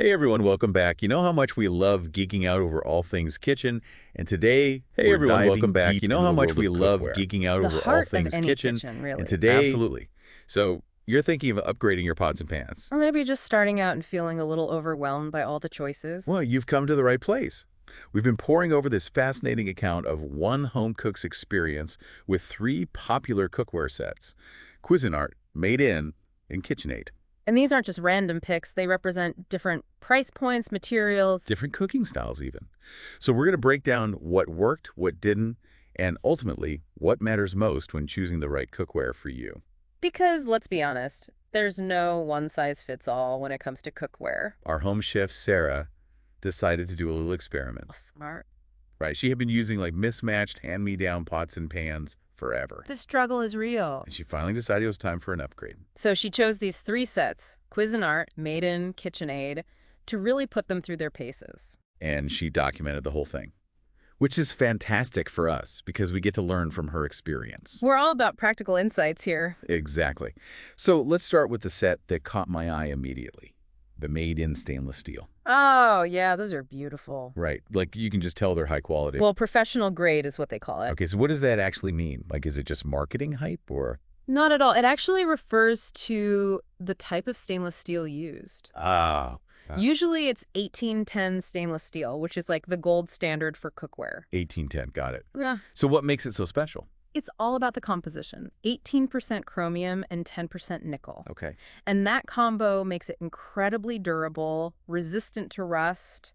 Hey everyone, welcome back. You know how much we love geeking out over all things kitchen, and today we're diving deep into the world of cookware. The heart of any kitchen, And really. today, absolutely. So you're thinking of upgrading your pots and pans. Or maybe just starting out and feeling a little overwhelmed by all the choices. Well, you've come to the right place. We've been poring over this fascinating account of one home cook's experience with three popular cookware sets: Cuisinart, Made In, and KitchenAid. And these aren't just random picks. They represent different price points, materials. Different cooking styles even. So we're going to break down what worked, what didn't, and ultimately what matters most when choosing the right cookware for you. Because, let's be honest, there's no one-size-fits-all when it comes to cookware. Our home chef, Sarah, decided to do a little experiment. Smart. Right, she had been using like mismatched hand-me-down pots and pans forever. The struggle is real. And she finally decided it was time for an upgrade. So she chose these three sets, Cuisinart, Made In, KitchenAid, to really put them through their paces. And she documented the whole thing, which is fantastic for us because we get to learn from her experience. We're all about practical insights here. Exactly. So let's start with the set that caught my eye immediately, the Made In stainless steel. Oh, yeah, those are beautiful. Right. Like you can just tell they're high quality. Well, professional grade is what they call it. Okay, so what does that actually mean? Like, is it just marketing hype or? Not at all. It actually refers to the type of stainless steel used. Ah. Usually it's 1810 stainless steel, which is like the gold standard for cookware. 1810, got it. Yeah. So what makes it so special? It's all about the composition. 18% chromium and 10% nickel. Okay. And that combo makes it incredibly durable, resistant to rust,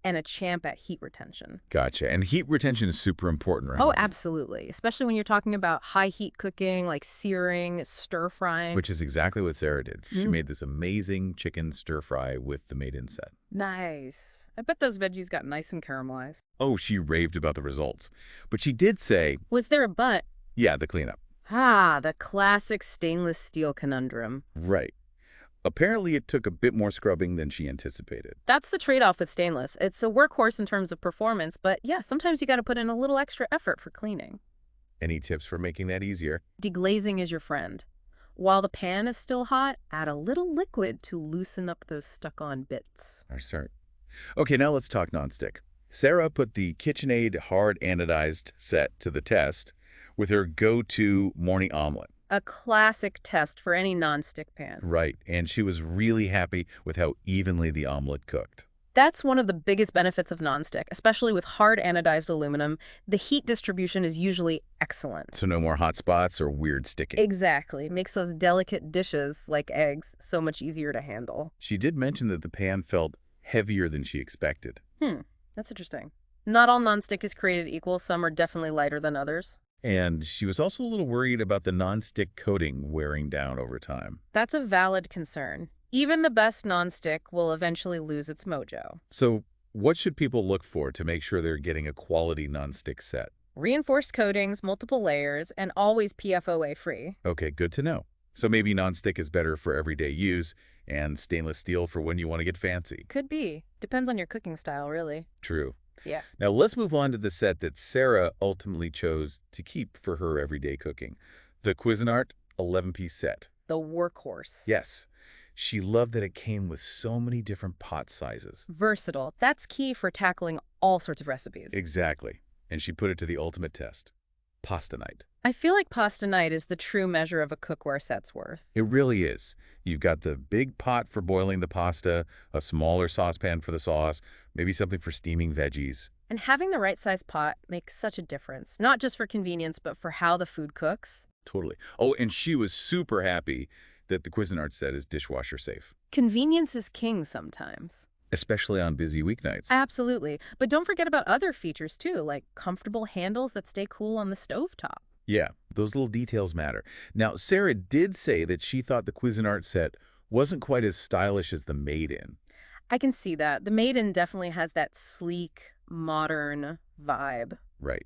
and a champ at heat retention. Gotcha. And heat retention is super important, right? Oh, absolutely. Especially when you're talking about high heat cooking, like searing, stir frying. Which is exactly what Sarah did. She made this amazing chicken stir fry with the Made In set. Nice. I bet those veggies got nice and caramelized. Oh, she raved about the results. But she did say, Was there a but? yeah, the cleanup. Ah, the classic stainless steel conundrum. Right. Apparently, it took a bit more scrubbing than she anticipated. That's the trade-off with stainless. It's a workhorse in terms of performance, but yeah, sometimes you got to put in a little extra effort for cleaning. Any tips for making that easier? Deglazing is your friend. While the pan is still hot, add a little liquid to loosen up those stuck-on bits. Our start. Okay, now let's talk nonstick. Sarah put the KitchenAid hard anodized set to the test with her go-to morning omelet. A classic test for any nonstick pan. Right, and she was really happy with how evenly the omelet cooked. That's one of the biggest benefits of nonstick, especially with hard anodized aluminum. The heat distribution is usually excellent. So no more hot spots or weird sticking. Exactly. Makes those delicate dishes, like eggs, so much easier to handle. She did mention that the pan felt heavier than she expected. That's interesting. Not all nonstick is created equal. Some are definitely lighter than others. And she was also a little worried about the nonstick coating wearing down over time. That's a valid concern. Even the best nonstick will eventually lose its mojo. So what should people look for to make sure they're getting a quality nonstick set? Reinforced coatings, multiple layers, and always PFOA free. Okay, good to know. So maybe nonstick is better for everyday use and stainless steel for when you want to get fancy. Could be. Depends on your cooking style, really. True. Yeah. Now let's move on to the set that Sarah ultimately chose to keep for her everyday cooking. The Cuisinart 11-piece set. The workhorse. Yes. She loved that it came with so many different pot sizes. Versatile. That's key for tackling all sorts of recipes. Exactly. And she put it to the ultimate test. Pasta night. I feel like pasta night is the true measure of a cookware set's worth. It really is. You've got the big pot for boiling the pasta, a smaller saucepan for the sauce, maybe something for steaming veggies. And having the right size pot makes such a difference, not just for convenience, but for how the food cooks. Totally. Oh, and she was super happy that the Cuisinart set is dishwasher safe. Convenience is king sometimes. Especially on busy weeknights. Absolutely. But don't forget about other features too, like comfortable handles that stay cool on the stovetop. Yeah, those little details matter. Now, Sarah did say that she thought the Cuisinart set wasn't quite as stylish as the Made In. I can see that. The Made In definitely has that sleek, modern vibe. Right.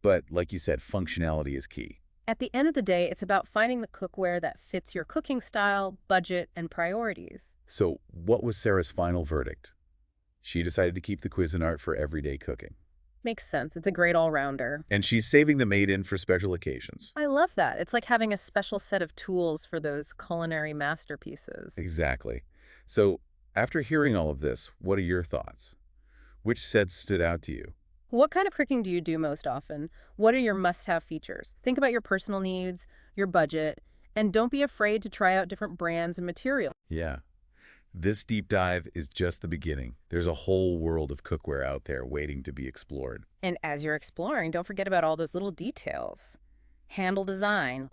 But like you said, functionality is key. At the end of the day, it's about finding the cookware that fits your cooking style, budget, and priorities. So what was Sarah's final verdict? She decided to keep the Cuisinart for everyday cooking. Makes sense. It's a great all-rounder. And she's saving the Made In for special occasions. I love that. It's like having a special set of tools for those culinary masterpieces. Exactly. So After hearing all of this, what are your thoughts? Which sets stood out to you? What kind of cooking do you do most often? What are your must-have features? Think about your personal needs, your budget, and don't be afraid to try out different brands and materials. Yeah, this deep dive is just the beginning. There's a whole world of cookware out there waiting to be explored. And as you're exploring, don't forget about all those little details. Handle design,